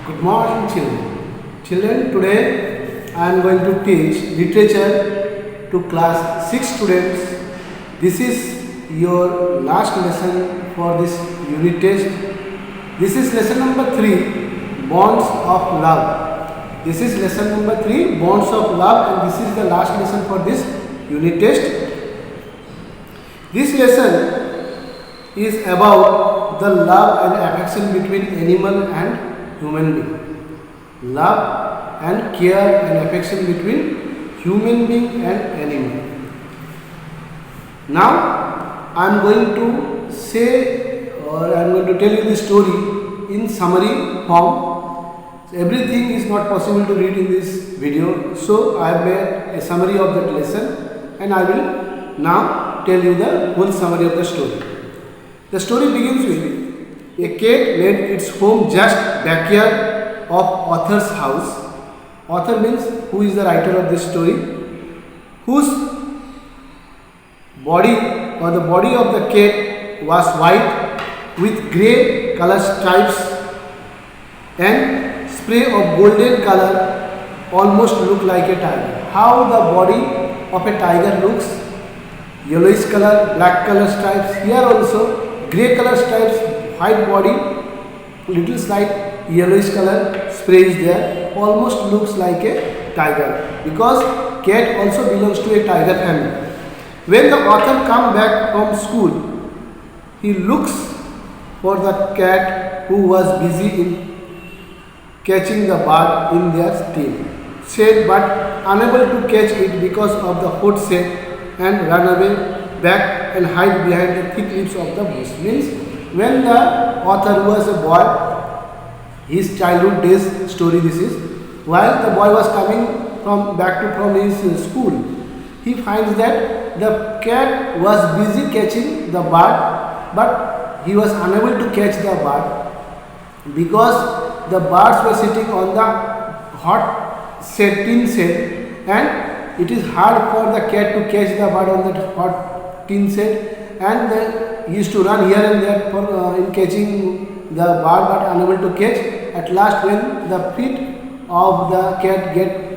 Good morning, children. Children, today I am going to teach literature to class 6 students. This is your last lesson for this unit test. This is lesson number 3, Bonds of Love. This is lesson number 3, Bonds of Love, and this is the last lesson for this unit test. This lesson is about the love and affection between animal and human being. Love and care and affection between human being and animal. Now I am going to say, or I am going to tell you the story in summary form. Everything is not possible to read in this video, so I have made a summary of that lesson, and I will now tell you the whole summary of the story. The story begins with a cat made its home just backyard of author's house. Author means who is the writer of this story, whose body or the body of the cat was white with grey color stripes and spray of golden color, almost look like a tiger. How the body of a tiger looks: yellowish color, black color stripes. Here also grey color stripes, white body, little slight yellowish color spray is there. Almost looks like a tiger, because cat also belongs to a tiger family. When the author come back from school, he looks for the cat who was busy in catching the bird in their shed, but unable to catch it because of the hot shade, and run away back and hide behind the thick leaves of the bush. Means when the author was a boy, his childhood days story this is, while the boy was coming from his school, he finds that the cat was busy catching the bird, but he was unable to catch the bird because the birds were sitting on the hot tin shed, and it is hard for the cat to catch the bird on that hot tin shed, and then he used to run here and there in catching the bird, but unable to catch. At last, when the feet of the cat get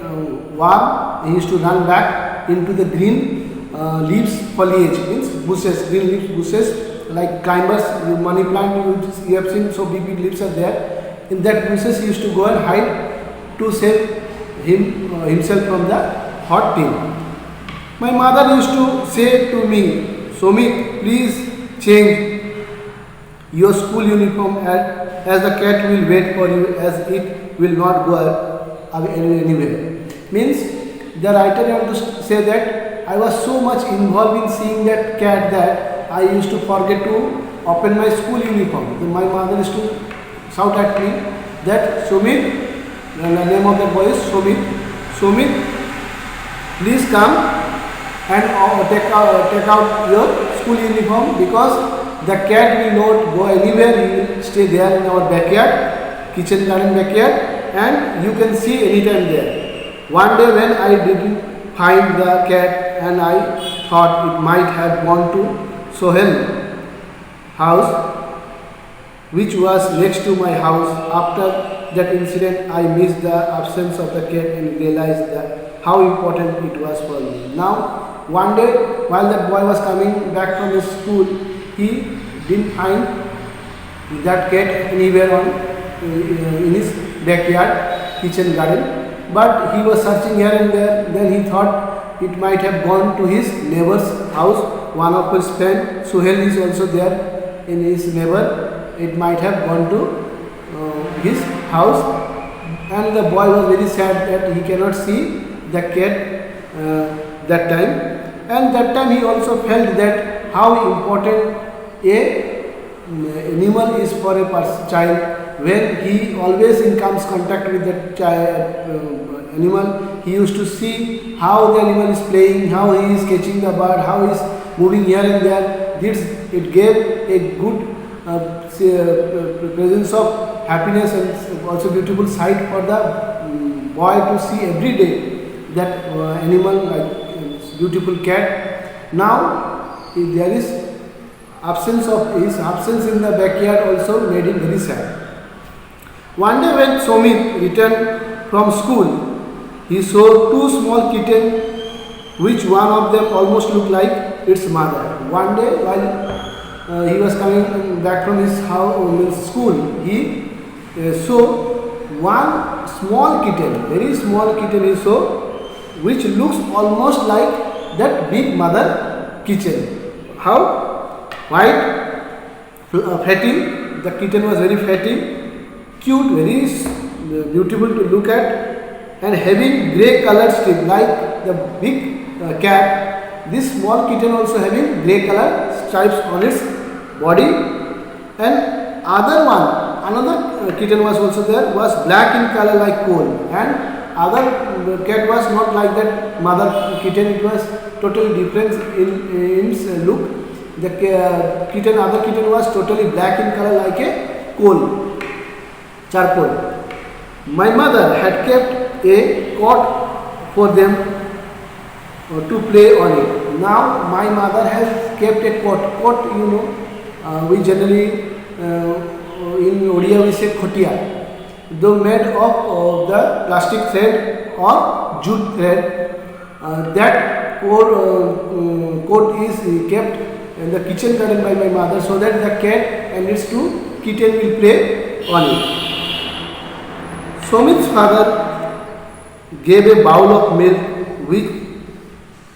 warm, he used to run back into the green leaves foliage, means bushes, green leaves bushes, like climbers, money plant you have seen, so big leaves are there. In that bushes he used to go and hide to save himself from the hot tin. My mother used to say to me, "Somit, please change your school uniform as the cat will wait for you, as it will not go anywhere." Means the writer want to say that I was so much involved in seeing that cat that I used to forget to open my school uniform. Then my mother used to shout at me that, "Somit," the name of the boy is Somit, "Somit, please come and take out your school uniform, because the cat will not go anywhere, he will stay there in our backyard, kitchen garden backyard, and you can see anytime there." One day when I didn't find the cat, and I thought it might have gone to Sohail house, which was next to my house. After that incident, I missed the absence of the cat and realized that how important it was for me. Now, one day while that boy was coming back from his school, he didn't find that cat anywhere in his backyard, kitchen garden, but he was searching here and there. Then he thought it might have gone to his neighbor's house. One of his friend, Suhail, is also there in his neighbor. It might have gone to his house, and the boy was very sad that he cannot see the cat that time. And that time he also felt that how important a animal is for a child. When he always comes contact with the animal, he used to see how the animal is playing, how he is catching the bird, how he is moving here and there. It gave a good presence of happiness, and also beautiful sight for the boy to see every day that animal, like beautiful cat. Now there is his absence in the backyard also made him very sad. One day when Somit returned from school, he saw two small kittens, which one of them almost looked like its mother. One day while he was coming back from his house, school, he saw one small kitten, very small kitten he saw, which looks almost like that big mother kitten. How? White, fatty, the kitten was very fatty, cute, very beautiful to look at, and having grey colored strip like the big cat. This small kitten also having grey color stripes on its body, and another kitten was also there, was black in color like coal, and other cat was not like that mother kitten, it was totally different in its look. The other kitten was totally black in color like a coal, charcoal. My mother had kept a cot for them to play on it. Now my mother has kept a cot. Cot, you know, we generally in Odia we say khotia, though made of the plastic thread or jute thread. That coat is kept in the kitchen garden by my mother, so that the cat and its two kitten will play on it. Somit's father gave a bowl of milk which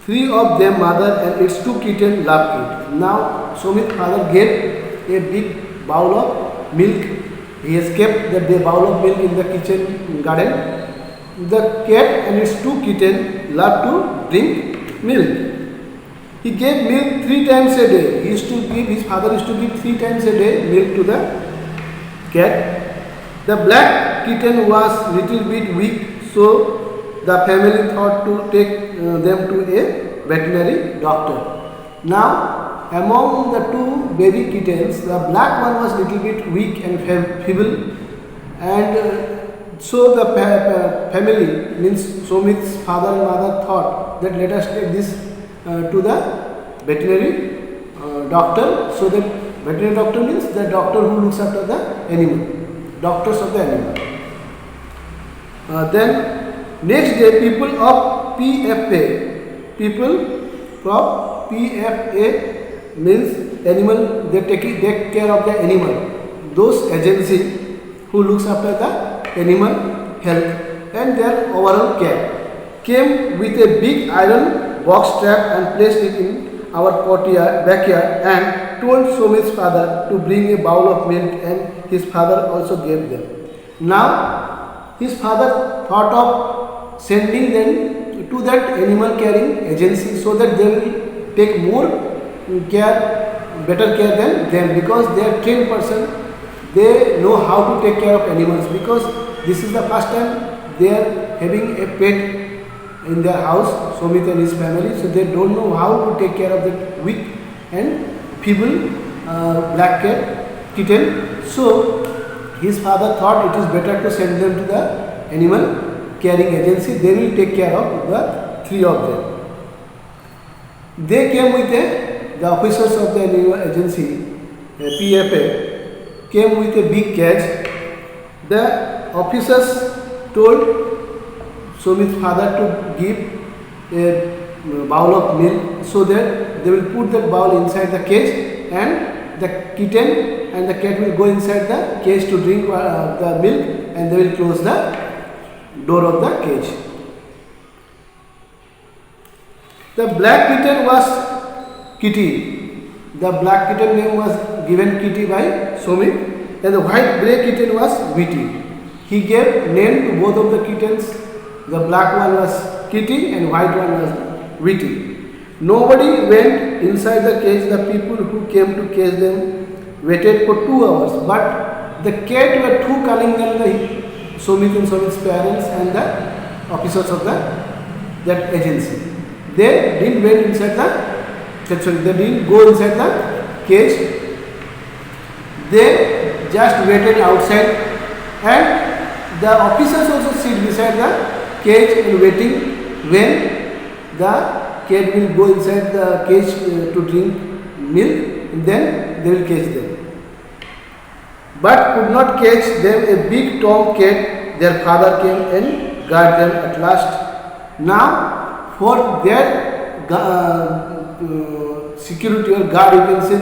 three of them mother and its two kittens loved it. Now Somit's father gave a big bowl of milk. He has kept the bowl of milk in the kitchen garden. The cat and its two kittens love to drink milk. He gave milk 3 times a day. His father used to give 3 times a day milk to the cat. The black kitten was little bit weak, so the family thought to take them to a veterinary doctor. Now, among the two baby kittens, the black one was little bit weak and feeble, and so the family, means Somit's father and mother, thought that let us take this to the veterinary doctor. So that veterinary doctor means the doctor who looks after the animal, doctors of the animal. Then next day, people of PFA means animal, they take care of the animal. Those agency who looks after the animal health and their overall care came with a big iron box trap and placed it in our backyard and told Somit's father to bring a bowl of milk, and his father also gave them. Now his father thought of sending them to that animal caring agency so that they will take more better care than them, because they are trained person. They know how to take care of animals, because this is the first time they are having a pet in their house, Somit and his family, so they don't know how to take care of the weak and feeble black kitten. So his father thought it is better to send them to the animal caring agency. They will take care of the 3 of them. They came with the officers of the animal agency, PFA, came with a big cage. The officers told Somit's father to give a bowl of milk, so that they will put that bowl inside the cage, and the kitten and the cat will go inside the cage to drink the milk, and they will close the door of the cage. The black kitten was Kitty. The black kitten name was given Kitty by Somit, and the white grey kitten was Witty. He gave name to both of the kittens. The black one was Kitty and white one was Witty. Nobody went inside the cage. The people who came to catch them waited for 2 hours, but the cat were too cunning than the Somit and Somit's parents and the officers of that agency. They didn't wait inside they didn't go inside the cage. They just waited outside, and the officers also sit beside the cage and waiting when the cat will go inside the cage to drink milk, and then they will catch them. but could not catch them a big tom cat. Their father came and got them at last. Now for their security or guard, you can say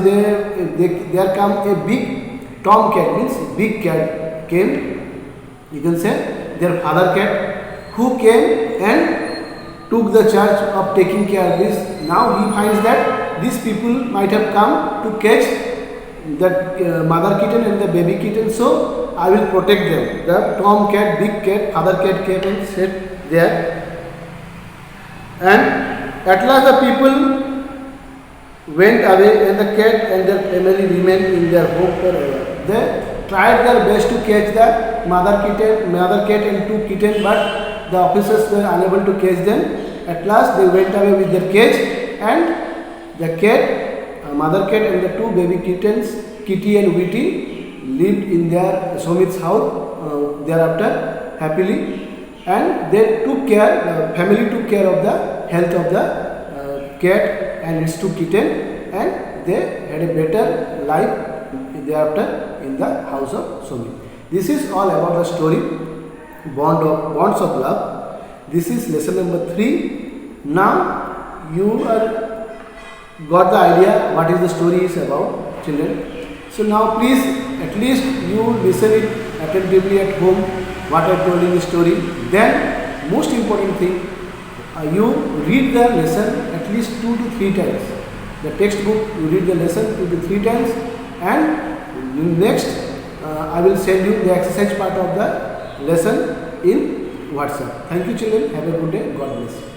there come a big tom cat, means big cat came, you can say their father cat, who came and took the charge of taking care of this. Now he finds that these people might have come to catch that mother kitten and the baby kitten, so I will protect them. The tom cat, big cat, father cat came and sat there, and at last the people went away and the cat and their family remained in their home forever. They tried their best to catch the mother cat and two kittens, but the officers were unable to catch them. At last they went away with their cage, and the cat, mother cat and the two baby kittens, Kitty and Witty, lived in their Somit's house thereafter happily, and they took care, the family took care of the health of the cat and its two kittens, and they had a better life thereafter in the house of Somit. This is all about the story bonds of love. This is lesson number 3. Now you are got the idea what is the story is about, children. So now please at least you listen it attentively at home what I told in the story. Then most important thing, you read the lesson at least 2 to 3 times. The textbook you read the lesson 2 to 3 times, and next I will send you the exercise part of the lesson in WhatsApp. Thank you children. Have a good day. God bless you.